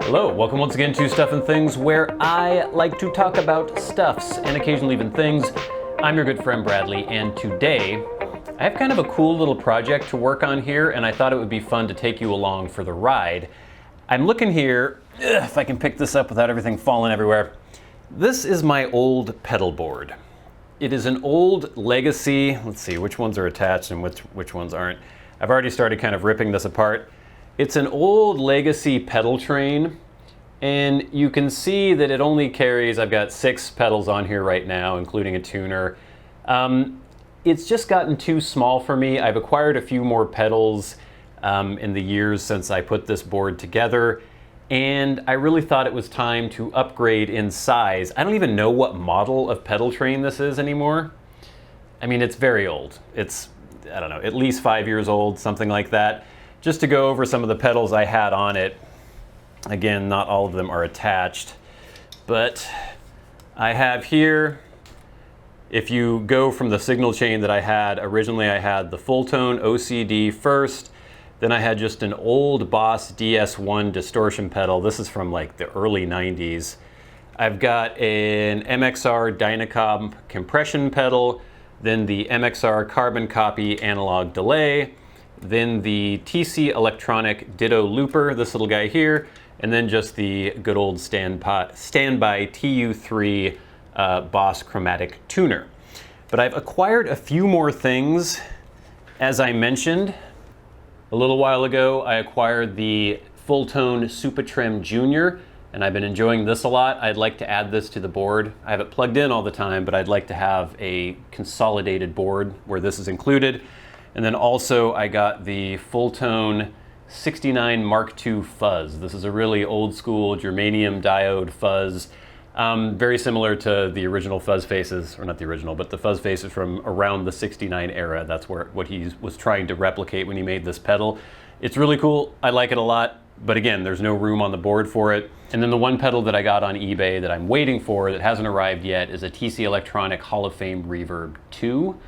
Hello, welcome once again to Stuff and Things, where I like to talk about stuffs and occasionally even things. I'm your good friend Bradley, and today I have kind of a cool little project to work on here, and I thought it would be fun to take you along for the ride. I'm looking here, if I can pick this up without everything falling everywhere. This is my old pedal board. It is an old legacy. Let's see which ones are attached and which ones aren't. I've already started kind of ripping this apart. It's an old legacy pedal train, and you can see that it only carries, I've got 6 pedals on here right now, including a tuner. It's just gotten too small for me. I've acquired a few more pedals in the years since I put this board together, and I really thought it was time to upgrade in size. I don't even know what model of pedal train this is anymore. I mean, it's very old. It's, I don't know, at least 5 years old, something like that. Just to go over some of the pedals I had on it. Again, not all of them are attached, but I have here, if you go from the signal chain that I had, originally I had the full tone OCD first, then I had just an old Boss DS1 distortion pedal. This is from like the early 90s. I've got an MXR Dynacomp compression pedal, then the MXR carbon copy analog delay, then the TC Electronic Ditto Looper, this little guy here, and then just the good old standby TU3 Boss Chromatic Tuner. But I've acquired a few more things. As I mentioned a little while ago, I acquired the full-tone Supa-Trem Junior, and I've been enjoying this a lot. I'd like to add this to the board. I have it plugged in all the time, but I'd like to have a consolidated board where this is included. And then also I got the full-tone 69 Mark II fuzz. This is a really old school germanium diode fuzz, very similar to the original fuzz faces, or not the original, but the fuzz faces from around the 69 era. That's what he was trying to replicate when he made this pedal. It's really cool, I like it a lot, but again, there's no room on the board for it. And then the one pedal that I got on eBay that I'm waiting for that hasn't arrived yet is a TC Electronic Hall of Fame Reverb 2.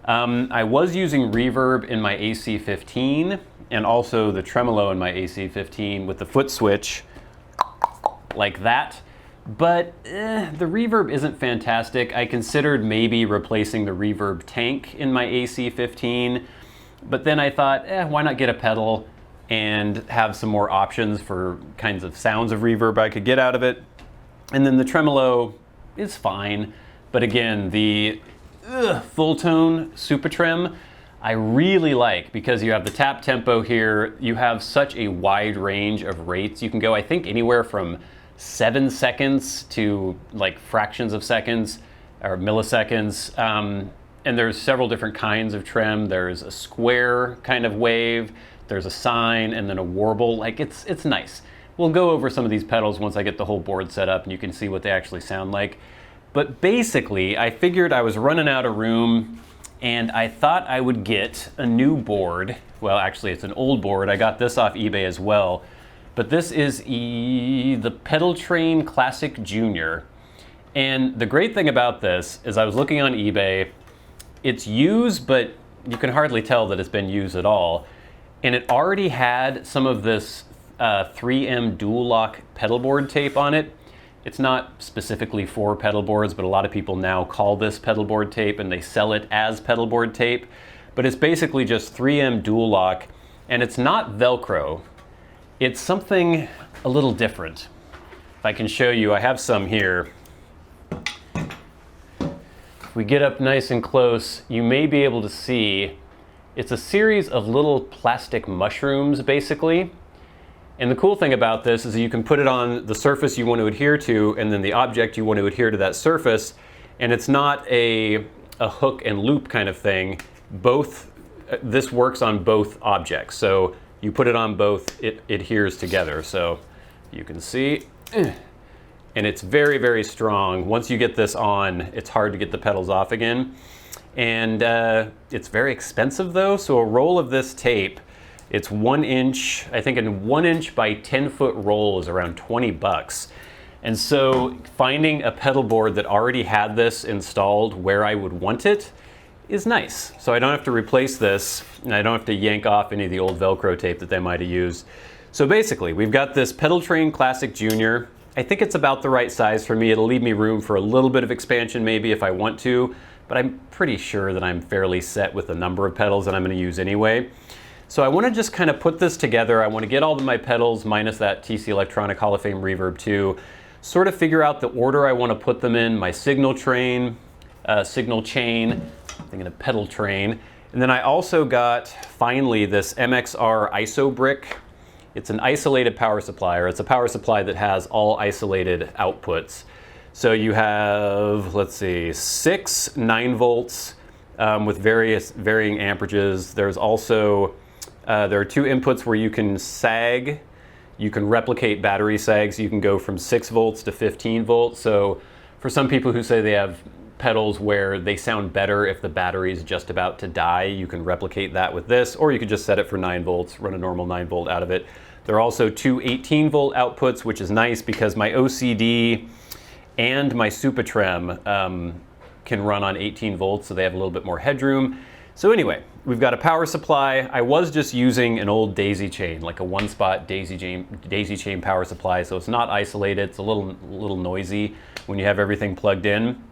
I was using reverb in my AC-15 and also the tremolo in my AC-15 with the foot switch like that, but the reverb isn't fantastic. I considered maybe replacing the reverb tank in my AC-15, but then I thought, why not get a pedal and have some more options for kinds of sounds of reverb I could get out of it. And then the tremolo is fine, but again, the full tone Supa-Trem I really like, because you have the tap tempo here. You have such a wide range of rates. You can go, I think, anywhere from 7 seconds to like fractions of seconds or milliseconds. And there's several different kinds of trem. There's a square kind of wave, there's a sine, and then a warble. Like it's nice. We'll go over some of these pedals once I get the whole board set up and you can see what they actually sound like. But basically, I figured I was running out of room and I thought I would get a new board. Well, actually, it's an old board. I got this off eBay as well. But this is the Pedal Train Classic Junior. And the great thing about this is I was looking on eBay. It's used, but you can hardly tell that it's been used at all. And it already had some of this 3M dual lock pedal board tape on it. It's not specifically for pedal boards, but a lot of people now call this pedal board tape and they sell it as pedal board tape. But it's basically just 3M dual lock, and it's not Velcro. It's something a little different. If I can show you, I have some here. If we get up nice and close, you may be able to see it's a series of little plastic mushrooms, basically. And the cool thing about this is that you can put it on the surface you want to adhere to and then the object you want to adhere to that surface, and it's not a hook and loop kind of thing. This works on both objects. So you put it on both, it adheres together. So you can see, and it's very, very strong. Once you get this on, it's hard to get the pedals off again. And it's very expensive though, so a roll of this tape, it's 1 inch, I think a 1 inch by 10 foot roll is around 20 bucks. And so finding a pedal board that already had this installed where I would want it is nice. So I don't have to replace this, and I don't have to yank off any of the old Velcro tape that they might have used. So basically, we've got this Pedal Train Classic Junior. I think it's about the right size for me. It'll leave me room for a little bit of expansion maybe if I want to, but I'm pretty sure that I'm fairly set with the number of pedals that I'm going to use anyway. So I want to just kind of put this together. I want to get all of my pedals minus that TC Electronic Hall of Fame Reverb 2, sort of figure out the order I want to put them in, my signal chain, I'm thinking of pedal train. And then I also got, finally, this MXR ISO brick. It's an isolated power supply, or it's a power supply that has all isolated outputs. So you have, let's see, 6 9 volts with varying amperages. There's also, there are 2 inputs where you can sag. You can replicate battery sags. You can go from 6 volts to 15 volts. So for some people who say they have pedals where they sound better if the battery is just about to die, you can replicate that with this, or you could just set it for 9 volts, run a normal 9 volt out of it. There are also 2 18 volt outputs, which is nice because my OCD and my Supa-Trem can run on 18 volts, so they have a little bit more headroom. So anyway, we've got a power supply. I was just using an old daisy chain, like a one-spot daisy chain power supply, so it's not isolated. It's a little noisy when you have everything plugged in.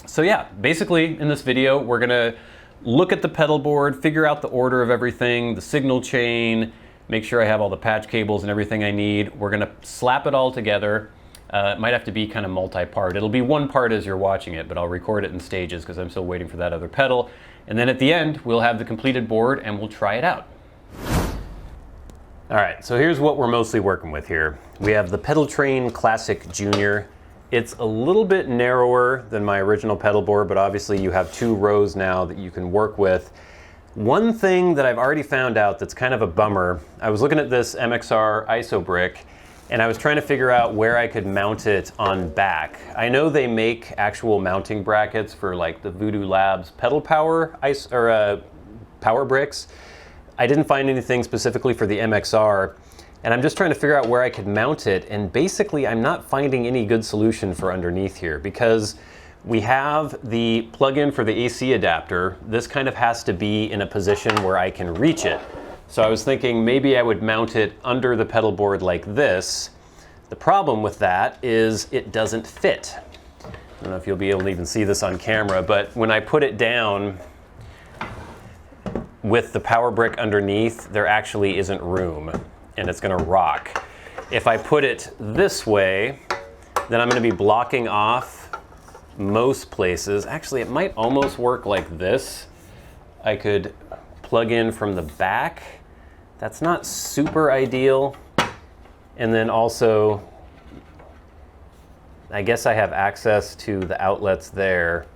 So yeah, basically in this video, we're gonna look at the pedal board, figure out the order of everything, the signal chain, make sure I have all the patch cables and everything I need. We're gonna slap it all together. It might have to be kind of multi-part. It'll be one part as you're watching it, but I'll record it in stages because I'm still waiting for that other pedal. And then at the end, we'll have the completed board and we'll try it out. All right, so here's what we're mostly working with here. We have the Pedal Train Classic Junior. It's a little bit narrower than my original pedal board, but obviously you have 2 rows now that you can work with. One thing that I've already found out that's kind of a bummer, I was looking at this MXR ISO brick and I was trying to figure out where I could mount it on back. I know they make actual mounting brackets for like the Voodoo Labs pedal power power bricks. I didn't find anything specifically for the MXR, and I'm just trying to figure out where I could mount it, and basically I'm not finding any good solution for underneath here because we have the plug-in for the AC adapter. This kind of has to be in a position where I can reach it. So I was thinking maybe I would mount it under the pedal board like this. The problem with that is it doesn't fit. I don't know if you'll be able to even see this on camera, but when I put it down with the power brick underneath, there actually isn't room and it's gonna rock. If I put it this way, then I'm gonna be blocking off most places. Actually, it might almost work like this. I could plug in from the back. That's not super ideal. And then also, I guess I have access to the outlets there.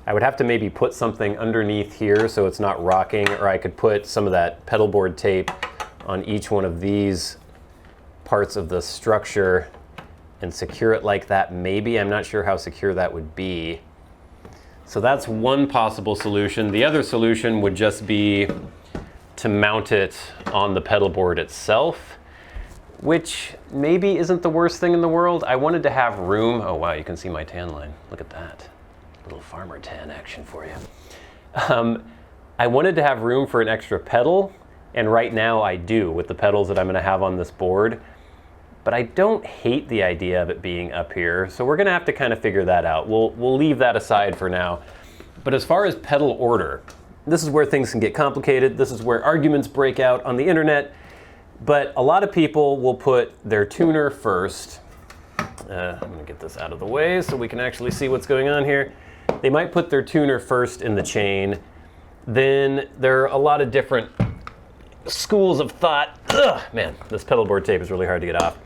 I would have to maybe put something underneath here so it's not rocking, or I could put some of that pedal board tape on each one of these parts of the structure and secure it like that maybe. I'm not sure how secure that would be. So that's one possible solution. The other solution would just be to mount it on the pedal board itself, which maybe isn't the worst thing in the world. I wanted to have room. Oh wow, you can see my tan line. Look at that. Little farmer tan action for you. I wanted to have room for an extra pedal, and right now I do with the pedals that I'm gonna have on this board. But I don't hate the idea of it being up here, so we're gonna have to kind of figure that out. We'll leave that aside for now. But as far as pedal order, this is where things can get complicated. This is where arguments break out on the internet. But a lot of people will put their tuner first. I'm gonna get this out of the way so we can actually see what's going on here. They might put their tuner first in the chain. Then there are a lot of different schools of thought. Ugh, man, this pedal board tape is really hard to get off.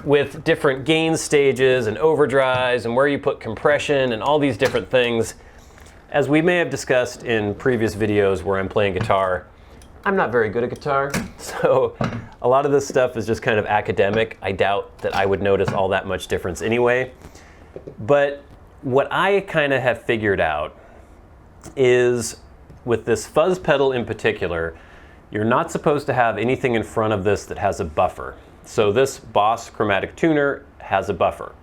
With different gain stages and overdrives and where you put compression and all these different things. As we may have discussed in previous videos where I'm playing guitar, I'm not very good at guitar, so a lot of this stuff is just kind of academic. I doubt that I would notice all that much difference anyway. But what I kind of have figured out is with this fuzz pedal in particular, you're not supposed to have anything in front of this that has a buffer. So this Boss chromatic tuner has a buffer.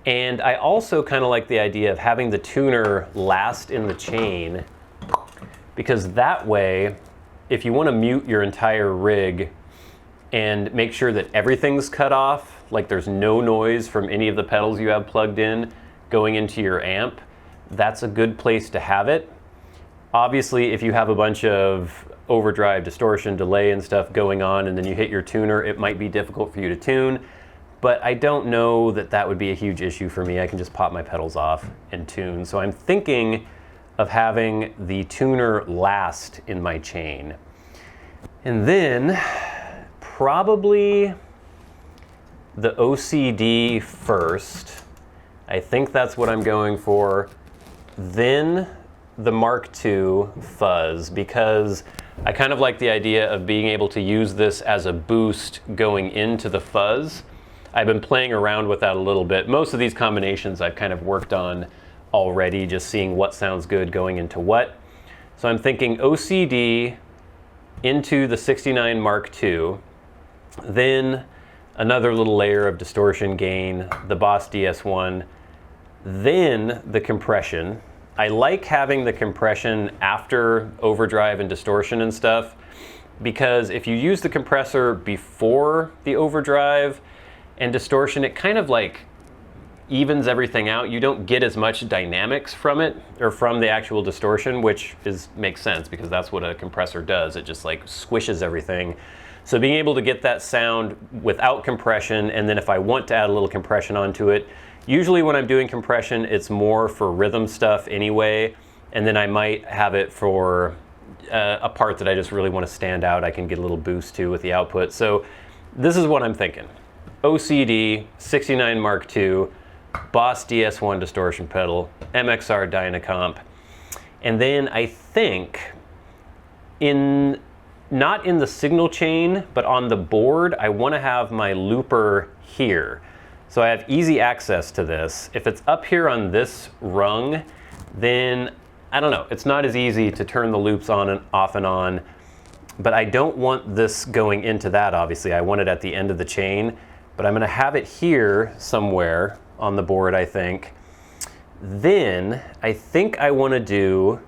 And I also kind of like the idea of having the tuner last in the chain, because that way, if you want to mute your entire rig and make sure that everything's cut off, like there's no noise from any of the pedals you have plugged in going into your amp, that's a good place to have it. Obviously, if you have a bunch of overdrive, distortion, delay and stuff going on and then you hit your tuner, it might be difficult for you to tune, but I don't know that that would be a huge issue for me. I can just pop my pedals off and tune. So I'm thinking of having the tuner last in my chain. And then probably the OCD first. I think that's what I'm going for. Then the Mark II fuzz, because I kind of like the idea of being able to use this as a boost going into the fuzz. I've been playing around with that a little bit. Most of these combinations I've kind of worked on already, just seeing what sounds good going into what. So I'm thinking OCD into the 69 Mark II, then another little layer of distortion gain, the Boss DS1, then the compression. I like having the compression after overdrive and distortion and stuff, because if you use the compressor before the overdrive and distortion, it kind of like evens everything out. You don't get as much dynamics from it, or from the actual distortion, which makes sense because that's what a compressor does. It just like squishes everything. So being able to get that sound without compression, and then if I want to add a little compression onto it, usually when I'm doing compression, it's more for rhythm stuff anyway, and then I might have it for a part that I just really want to stand out. I can get a little boost to with the output. So this is what I'm thinking. OCD, 69 Mark II, Boss DS1 distortion pedal, MXR Dynacomp, and then I think not in the signal chain, but on the board, I want to have my looper here. So I have easy access to this. If it's up here on this rung, then I don't know, it's not as easy to turn the loops on and off and on, but I don't want this going into that, obviously. I want it at the end of the chain, but I'm gonna have it here somewhere on the board, I think. Then I think I wanna do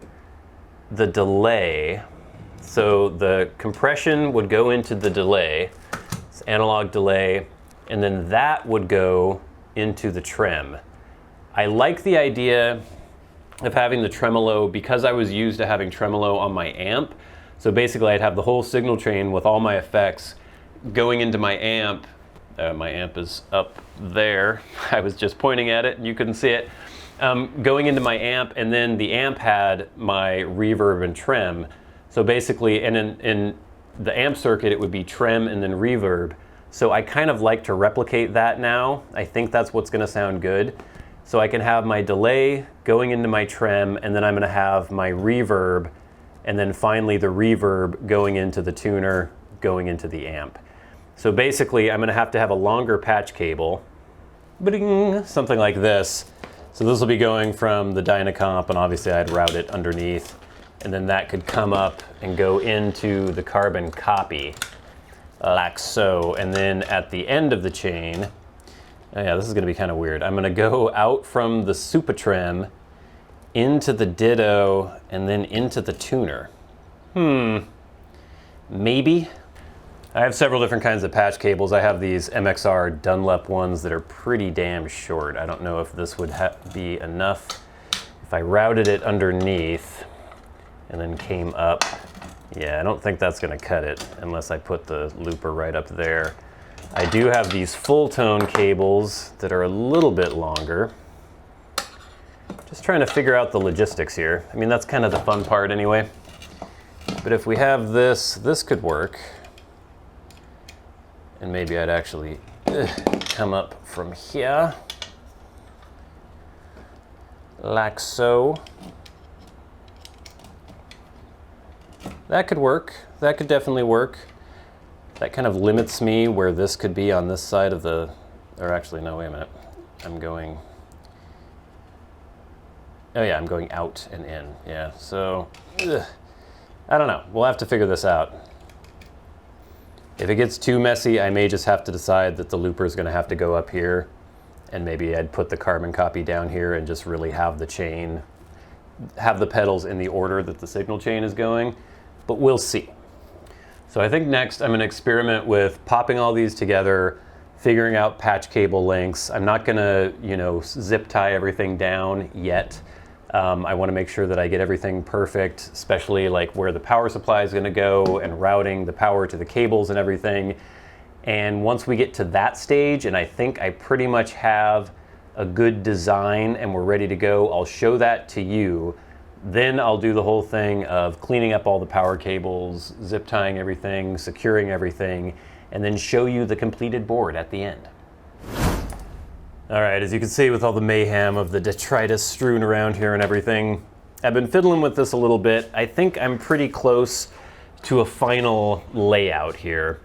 the delay. So the compression would go into the delay, it's analog delay, and then that would go into the trem. I like the idea of having the tremolo because I was used to having tremolo on my amp. So basically I'd have the whole signal chain with all my effects going into my amp. My amp is up there. I was just pointing at it and you couldn't see it. Going into my amp, and then the amp had my reverb and trem. So basically, and in the amp circuit, it would be trem and then reverb. So I kind of like to replicate that now. I think that's what's gonna sound good. So I can have my delay going into my trem, and then I'm gonna have my reverb, and then finally the reverb going into the tuner, going into the amp. So basically, I'm gonna have to have a longer patch cable, something like this. So this will be going from the Dynacomp, and obviously I'd route it underneath, and then that could come up and go into the carbon copy, like so. And then at the end of the chain, oh yeah, this is gonna be kind of weird. I'm gonna go out from the Supa-Trem into the Ditto and then into the tuner. Maybe. I have several different kinds of patch cables. I have these MXR Dunlop ones that are pretty damn short. I don't know if this would be enough. If I routed it underneath and then came up, yeah, I don't think that's gonna cut it unless I put the looper right up there. I do have these full tone cables that are a little bit longer. Just trying to figure out the logistics here. I mean, that's kind of the fun part anyway. But if we have this, this could work. And maybe I'd actually come up from here, like so. That could work. That could definitely work. That kind of limits me where this could be on this side of the, or actually, no, wait a minute. I'm going, oh yeah, I'm going out and in. Yeah, so, I don't know. We'll have to figure this out. If it gets too messy, I may just have to decide that the looper is going to have to go up here, and maybe I'd put the carbon copy down here and just really have the chain, have the pedals in the order that the signal chain is going, but we'll see. So I think next I'm going to experiment with popping all these together, figuring out patch cable lengths. I'm not going to, zip tie everything down yet. I want to make sure that I get everything perfect, especially like where the power supply is going to go and routing the power to the cables and everything. And once we get to that stage, and I think I pretty much have a good design and we're ready to go, I'll show that to you. Then I'll do the whole thing of cleaning up all the power cables, zip tying everything, securing everything, and then show you the completed board at the end. All right, as you can see with all the mayhem of the detritus strewn around here and everything, I've been fiddling with this a little bit. I think I'm pretty close to a final layout here.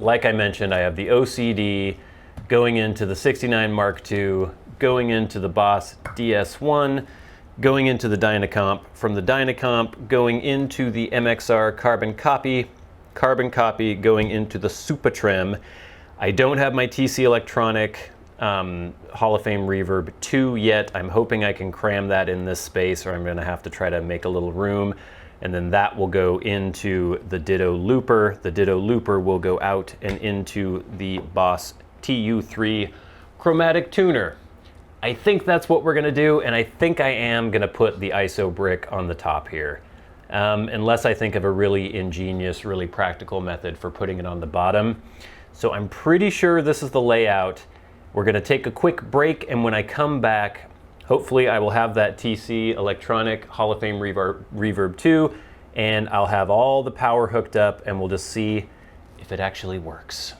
Like I mentioned, I have the OCD going into the 69 Mark II, going into the Boss DS1, going into the Dynacomp, from the Dynacomp going into the MXR carbon copy going into the Supa-Trem. I don't have my TC Electronic Hall of Fame Reverb 2 yet. I'm hoping I can cram that in this space, or I'm going to have to try to make a little room, and then that will go into the Ditto Looper. The Ditto Looper will go out and into the Boss TU3 Chromatic Tuner. I think that's what we're going to do, and I think I am going to put the ISO brick on the top here. Unless I think of a really ingenious, really practical method for putting it on the bottom. So I'm pretty sure this is the layout. We're going to take a quick break, and when I come back, hopefully I will have that TC Electronic Hall of Fame Reverb 2, and I'll have all the power hooked up, and we'll just see if it actually works.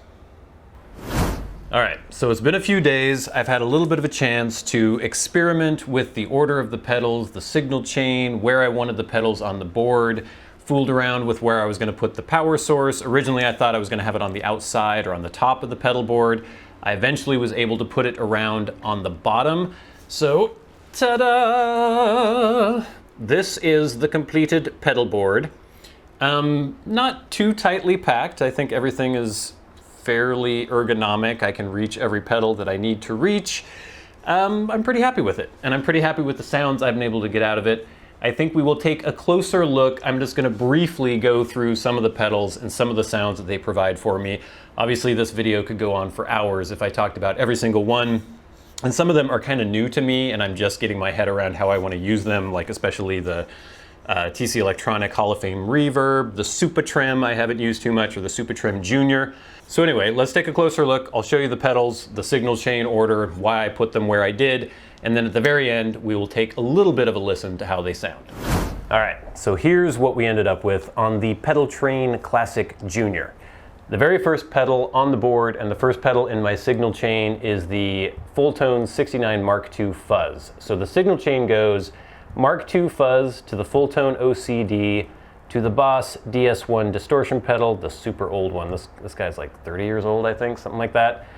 All right, so it's been a few days. I've had a little bit of a chance to experiment with the order of the pedals, the signal chain, where I wanted the pedals on the board, fooled around with where I was going to put the power source. Originally, I thought I was going to have it on the outside or on the top of the pedal board. I eventually was able to put it around on the bottom. So, ta-da! This is the completed pedal board. Not too tightly packed. I think everything is fairly ergonomic. I can reach every pedal that I need to reach. I'm pretty happy with it, and I'm pretty happy with the sounds I've been able to get out of it. I think we will take a closer look. I'm just going to briefly go through some of the pedals and some of the sounds that they provide for me. Obviously, this video could go on for hours if I talked about every single one, and some of them are kind of new to me, and I'm just getting my head around how I want to use them, like especially the TC Electronic Hall of Fame Reverb, the Supa-Trem I haven't used too much, or the Supa-Trem Junior. So anyway, let's take a closer look. I'll show you the pedals, the signal chain order, why I put them where I did, and then at the very end, we will take a little bit of a listen to how they sound. All right, so here's what we ended up with on the Pedal Train Classic Junior. The very first pedal on the board and the first pedal in my signal chain is the Fulltone 69 Mark II Fuzz. So the signal chain goes Mark II Fuzz to the Fulltone OCD, to the Boss DS1 distortion pedal, the super old one. This guy's like 30 years old, I think, something like that.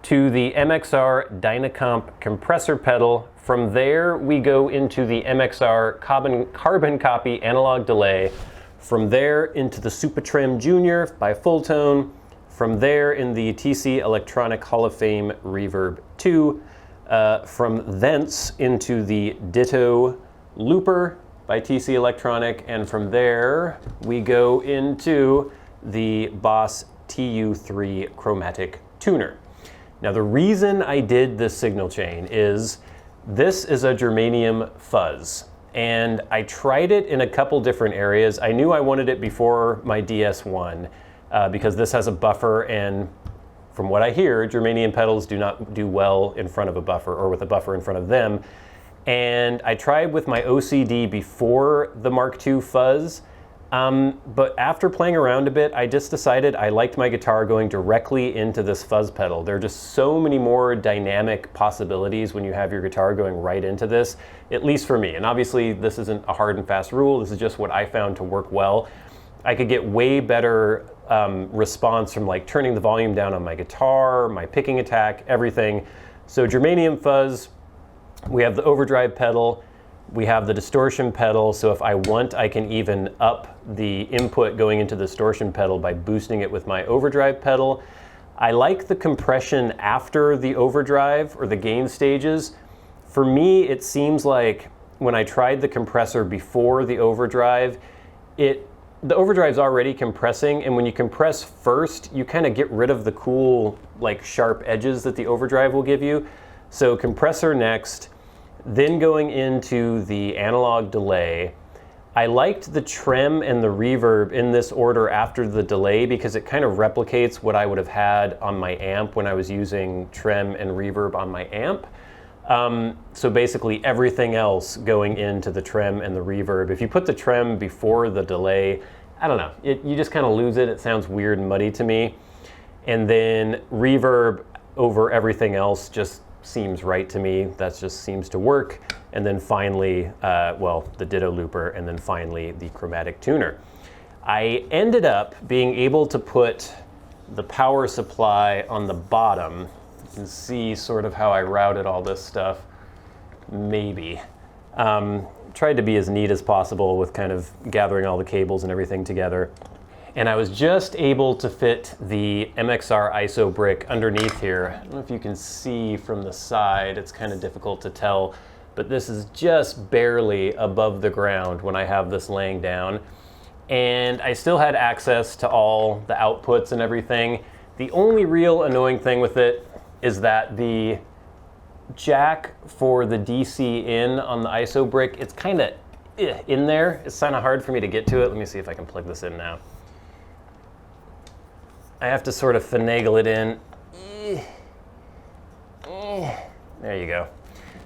To the MXR Dynacomp compressor pedal. From there, we go into the MXR carbon copy analog delay. From there, into the Supa-Trem Junior by Fulltone. From there, in the TC Electronic Hall of Fame Reverb 2. From thence, into the Ditto Looper by TC Electronic, and from there we go into the Boss TU3 Chromatic Tuner. Now the reason I did this signal chain is this is a germanium fuzz, and I tried it in a couple different areas. I knew I wanted it before my DS1 because this has a buffer, and from what I hear, germanium pedals do not do well in front of a buffer or with a buffer in front of them. And I tried with my OCD before the Mark II Fuzz, but after playing around a bit, I just decided I liked my guitar going directly into this fuzz pedal. There are just so many more dynamic possibilities when you have your guitar going right into this, at least for me. And obviously, this isn't a hard and fast rule. This is just what I found to work well. I could get way better response from like turning the volume down on my guitar, my picking attack, everything. So germanium fuzz. We have the overdrive pedal, we have the distortion pedal, so if I want, I can even up the input going into the distortion pedal by boosting it with my overdrive pedal. I like the compression after the overdrive or the gain stages. For me, it seems like when I tried the compressor before the overdrive, it the overdrive's already compressing, and when you compress first, you kind of get rid of the cool, like, sharp edges that the overdrive will give you. So compressor next, then going into the analog delay. I liked the trem and the reverb in this order after the delay because it kind of replicates what I would have had on my amp when I was using trem and reverb on my amp. So basically everything else going into the trem and the reverb. If you put the trem before the delay, I don't know, you just kind of lose it. It sounds weird and muddy to me. And then reverb over everything else just seems right to me. That just seems to work. And then finally, well, the ditto looper, and then finally the chromatic tuner. I ended up being able to put the power supply on the bottom. You can see sort of how I routed all this stuff, maybe. Tried to be as neat as possible with kind of gathering all the cables and everything together. And I was just able to fit the MXR ISO brick underneath here. I don't know if you can see from the side, it's kind of difficult to tell, but this is just barely above the ground when I have this laying down. And I still had access to all the outputs and everything. The only real annoying thing with it is that the jack for the DC in on the ISO brick, it's kind of in there. It's kind of hard for me to get to it. Let me see if I can plug this in now. I have to sort of finagle it in. There you go.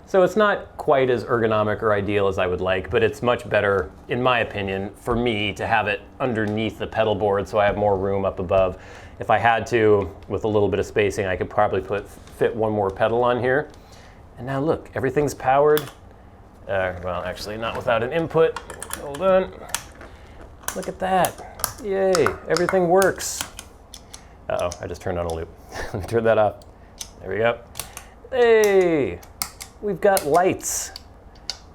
So it's not quite as ergonomic or ideal as I would like, but it's much better, in my opinion, for me to have it underneath the pedal board so I have more room up above. If I had to, with a little bit of spacing, I could probably fit one more pedal on here. And now look, everything's powered. Well, actually not without an input. Hold on. Look at that. Yay, everything works. Uh-oh, I just turned on a loop. Let me turn that off. There we go. Hey, we've got lights.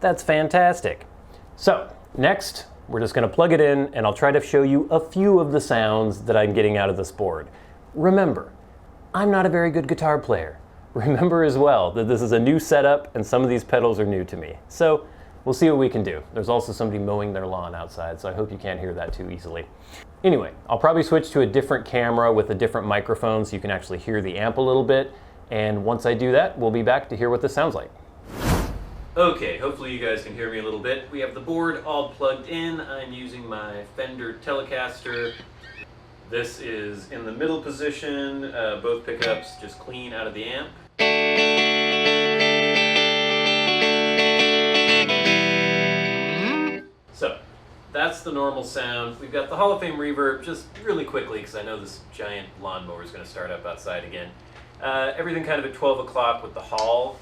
That's fantastic. So next, we're just gonna plug it in and I'll try to show you a few of the sounds that I'm getting out of this board. Remember, I'm not a very good guitar player. Remember as well that this is a new setup and some of these pedals are new to me. So we'll see what we can do. There's also somebody mowing their lawn outside, so I hope you can't hear that too easily. Anyway, I'll probably switch to a different camera with a different microphone so you can actually hear the amp a little bit. And once I do that, we'll be back to hear what this sounds like. Okay, hopefully you guys can hear me a little bit. We have the board all plugged in. I'm using my Fender Telecaster. This is in the middle position, both pickups just clean out of the amp. So, that's the normal sound. We've got the Hall of Fame reverb just really quickly because I know this giant lawnmower is going to start up outside again. Everything kind of at 12 o'clock with the Hall.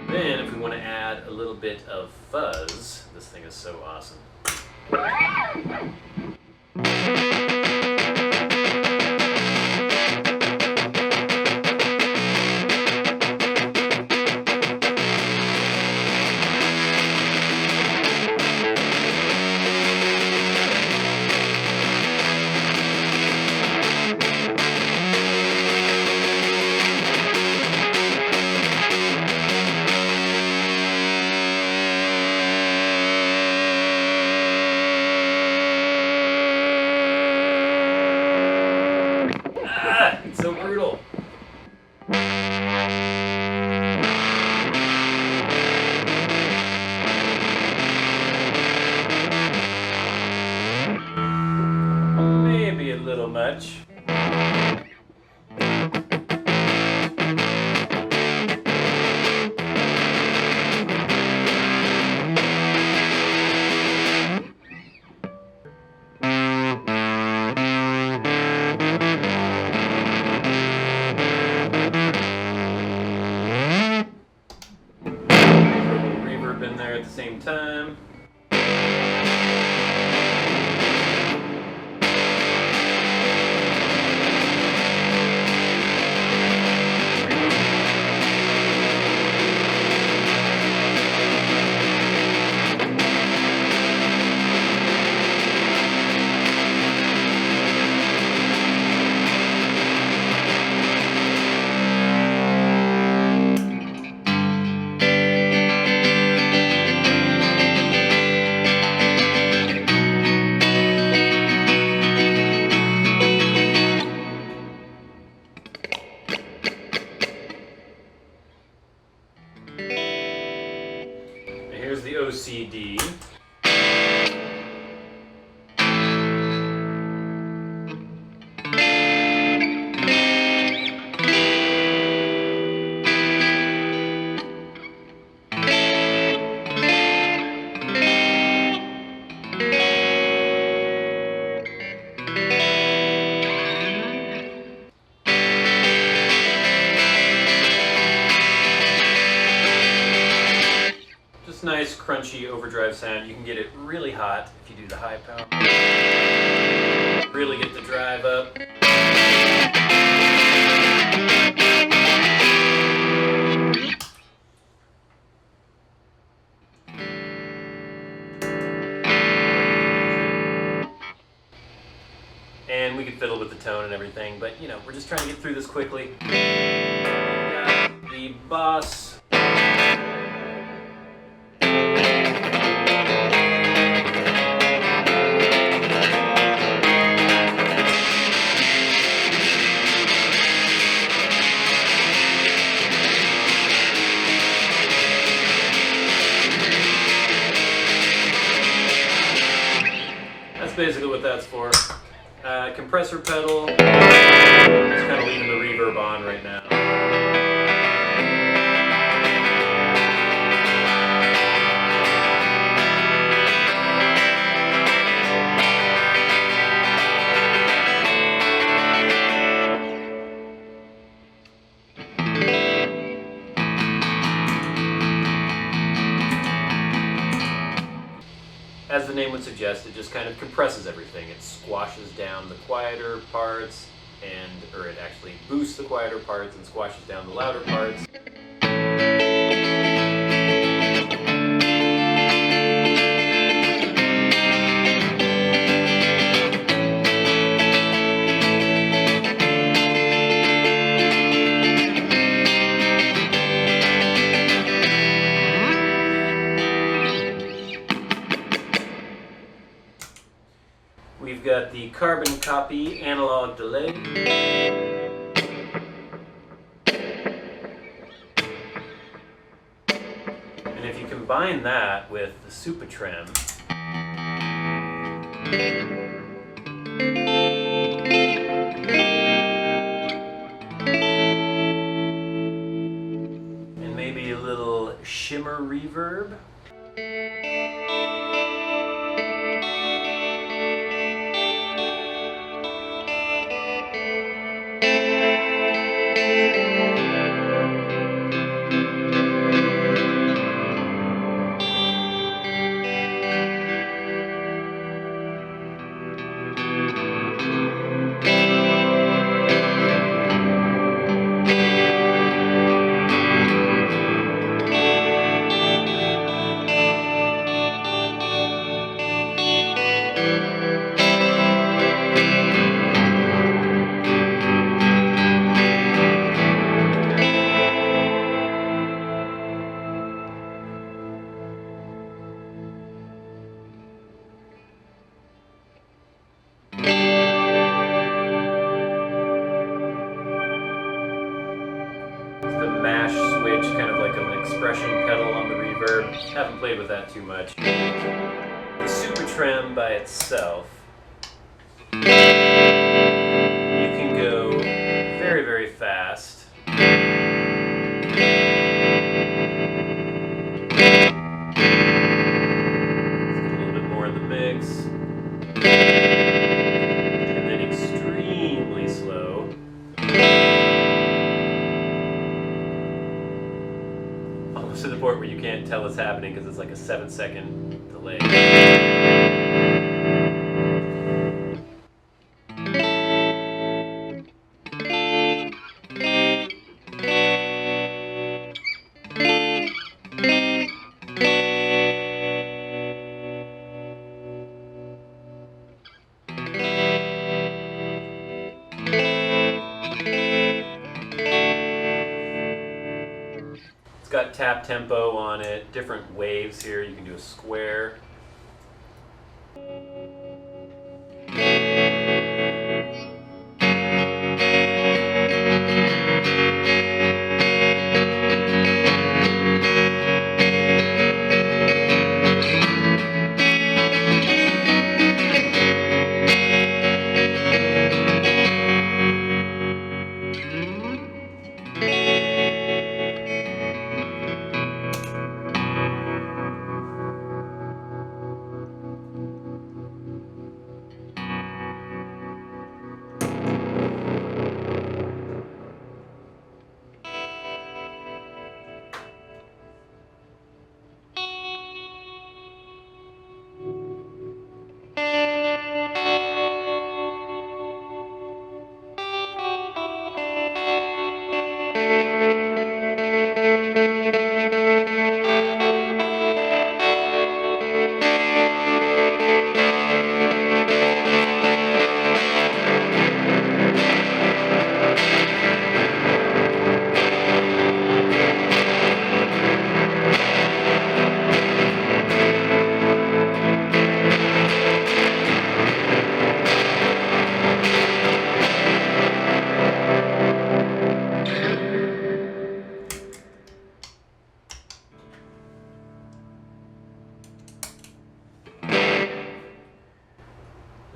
Then if we want to add a little bit of fuzz, this thing is so awesome. It's so brutal. Maybe a little much. In there at the same time. crunchy overdrive sound. You can get it really hot if you do the high power. Really get the drive up. And we can fiddle with the tone and everything, but you know, we're just trying to get through this quickly. Got the boss. That's basically what that's for. Compressor pedal, just kind of leaving the reverb on right now. As the name would suggest, it just kind of compresses everything. It squashes down the quieter parts, or it actually boosts the quieter parts and squashes down the louder parts. We've got the carbon copy analog delay. And if you combine that with the Supa-Trem, and maybe a little shimmer reverb, mash switch, kind of like an expression pedal on the reverb. Haven't played with that too much. The Supa-Trem by itself, you can go very, very fast. Let's get a little bit more in the mix. And then extremely slow. To the point where you can't tell it's happening because it's like a 7-second delay. It's got tap tempo on it, different waves here. You can do a square.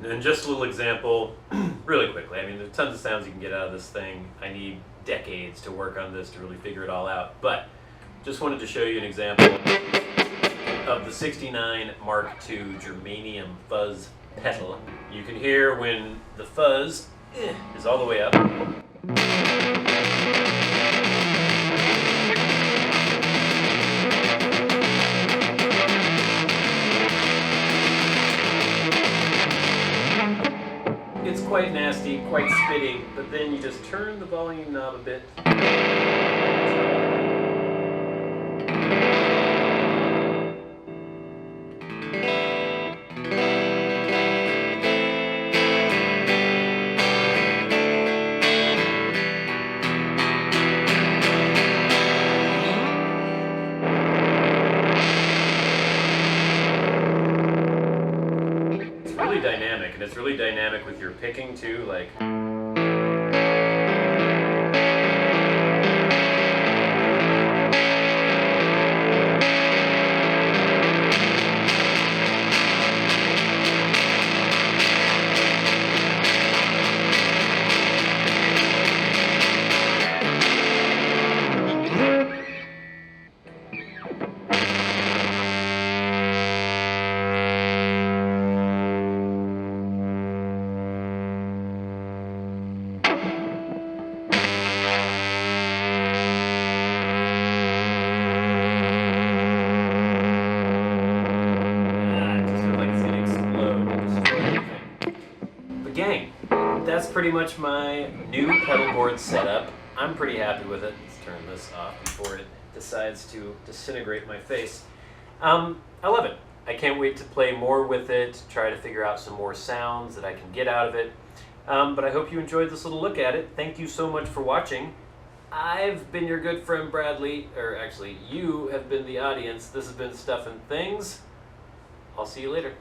And just a little example, really quickly. I mean, there's tons of sounds you can get out of this thing. I need decades to work on this to really figure it all out. But just wanted to show you an example of the 69 Mark II germanium fuzz pedal. You can hear when the fuzz is all the way up. It's quite nasty, quite spitting, but then you just turn the volume knob a bit. Dynamic, and it's really dynamic with your picking too, like gang, that's pretty much my new pedal board setup. I'm pretty happy with it. Let's turn this off before it decides to disintegrate my face. I love it. I can't wait to play more with it, try to figure out some more sounds that I can get out of it. But I hope you enjoyed this little look at it. Thank you so much for watching. I've been your good friend Bradley, or actually you have been the audience. This has been Stuff and Things. I'll see you later.